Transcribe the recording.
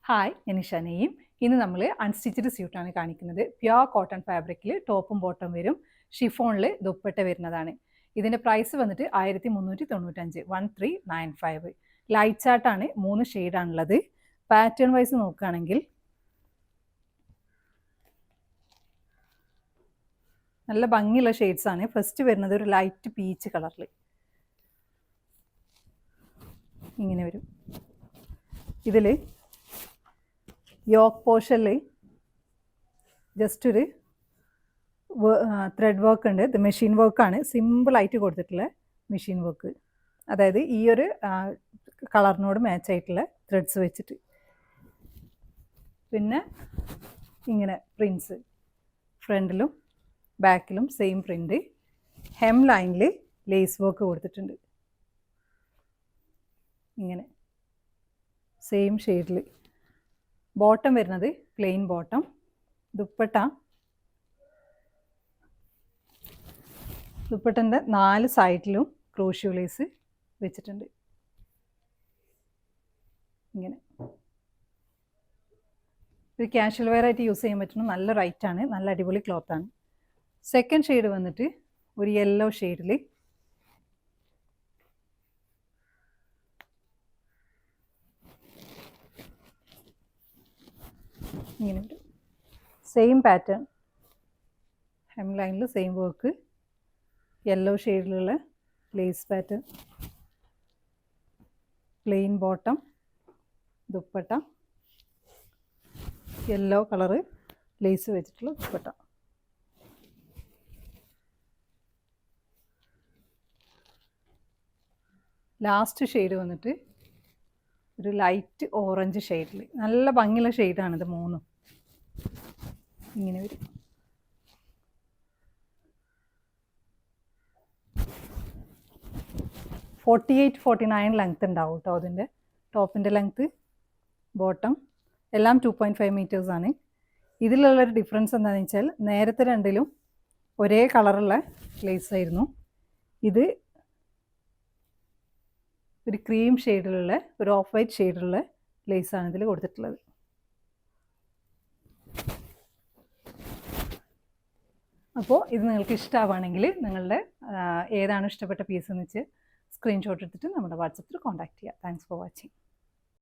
Hi, ഞാൻ ഇഷാനയും. ഇന്ന് നമ്മൾ അൺസ്റ്റിച്ചഡ് സ്യൂട്ടാണ് കാണിക്കുന്നത്. പ്യുവർ കോട്ടൺ ഫാബ്രിക്കിൽ ടോപ്പും ബോട്ടം വരും, ഷിഫോണിൽ ദുപ്പട്ട വരുന്നതാണ്. ഇതിൻ്റെ പ്രൈസ് വന്നിട്ട് 1395, 1395. ലൈറ്റ് ചാർട്ടാണ്, 3 ഷെയ്ഡാണുള്ളത്. പാറ്റേൺ വൈസ് നോക്കുകയാണെങ്കിൽ നല്ല ഭംഗിയുള്ള ഷെയ്ഡ്സ് ആണ്. ഫസ്റ്റ് വരുന്നത് ഒരു ലൈറ്റ് പീച്ച് കളറിൽ ഇങ്ങനെ വരും. ഇതിൽ യോക്ക് പോർഷനിൽ ജസ്റ്റ് ഒരു ത്രെഡ് വർക്ക് ഉണ്ട്. ഇത് മെഷീൻ വർക്കാണ്, സിമ്പിളായിട്ട് കൊടുത്തിട്ടുള്ള മെഷീൻ വർക്ക്. അതായത് ഈ ഒരു കളറിനോട് മാച്ച് ആയിട്ടുള്ള ത്രെഡ്സ് വെച്ചിട്ട്. പിന്നെ ഇങ്ങനെ പ്രിൻസ് ഫ്രണ്ടിലും ബാക്കിലും സെയിം പ്രിൻ്റ്. ഹെം ലൈനിൽ ലേസ് വർക്ക് കൊടുത്തിട്ടുണ്ട്. ഇങ്ങനെ സെയിം ഷെയ്ഡിൽ. ബോട്ടം വരുന്നത് പ്ലെയിൻ ബോട്ടം. ദുപ്പട്ടൻ്റെ 4 സൈഡിലും ക്രോഷ്യോ ലേസ് വെച്ചിട്ടുണ്ട്. ഇങ്ങനെ ഒരു ക്യാഷ്വൽ വെയർ ആയിട്ട് യൂസ് ചെയ്യാൻ പറ്റുന്ന നല്ല റൈറ്റാണ്, നല്ല അടിപൊളി ക്ലോത്താണ്. സെക്കൻഡ് ഷെയ്ഡ് വന്നിട്ട് ഒരു യെല്ലോ ഷെയ്ഡിൽ ഇങ്ങനെ വരും. സെയിം പാറ്റേൺ, ഹെം ലൈനിൽ സെയിം വർക്ക്, യെല്ലോ ഷെയ്ഡിലുള്ള lace pattern, plain bottom, dupatta, yellow colour lace വെച്ചിട്ടുള്ള ദുപ്പട്ട. ലാസ്റ്റ് ഷെയ്ഡ് വന്നിട്ട് ഒരു ലൈറ്റ് ഓറഞ്ച് ഷെയ്ഡിൽ. നല്ല ഭംഗിയുള്ള ഷെയ്ഡാണിത് മൂന്നും. ഇങ്ങനെ വരും. (48, 49) ലെങ്ത് ഉണ്ടാവും കേട്ടോ അതിൻ്റെ. ടോപ്പിൻ്റെ ലെങ്ത്ത്, ബോട്ടം എല്ലാം 2.5 മീറ്റേഴ്സാണ്. ഇതിലുള്ളൊരു ഡിഫറൻസ് എന്താണെന്ന് വെച്ചാൽ നേരത്തെ രണ്ടിലും ഒരേ കളറുള്ള ലേസ് ആയിരുന്നു. ഇത് ഒരു ക്രീം ഷെയ്ഡിലുള്ള, ഒരു ഓഫ് വൈറ്റ് ഷെയ്ഡിലുള്ള ലേസാണ് ഇതിൽ കൊടുത്തിട്ടുള്ളത്. അപ്പോൾ ഇത് നിങ്ങൾക്ക് ഇഷ്ടമാവുകയാണെങ്കിൽ നിങ്ങളുടെ ഏതാണ് ഇഷ്ടപ്പെട്ട പീസ് എന്ന് വെച്ച് സ്ക്രീൻഷോട്ട് എടുത്തിട്ട് നമ്മുടെ വാട്സപ്പിൽ കോൺടാക്ട് ചെയ്യുക. Thanks for watching.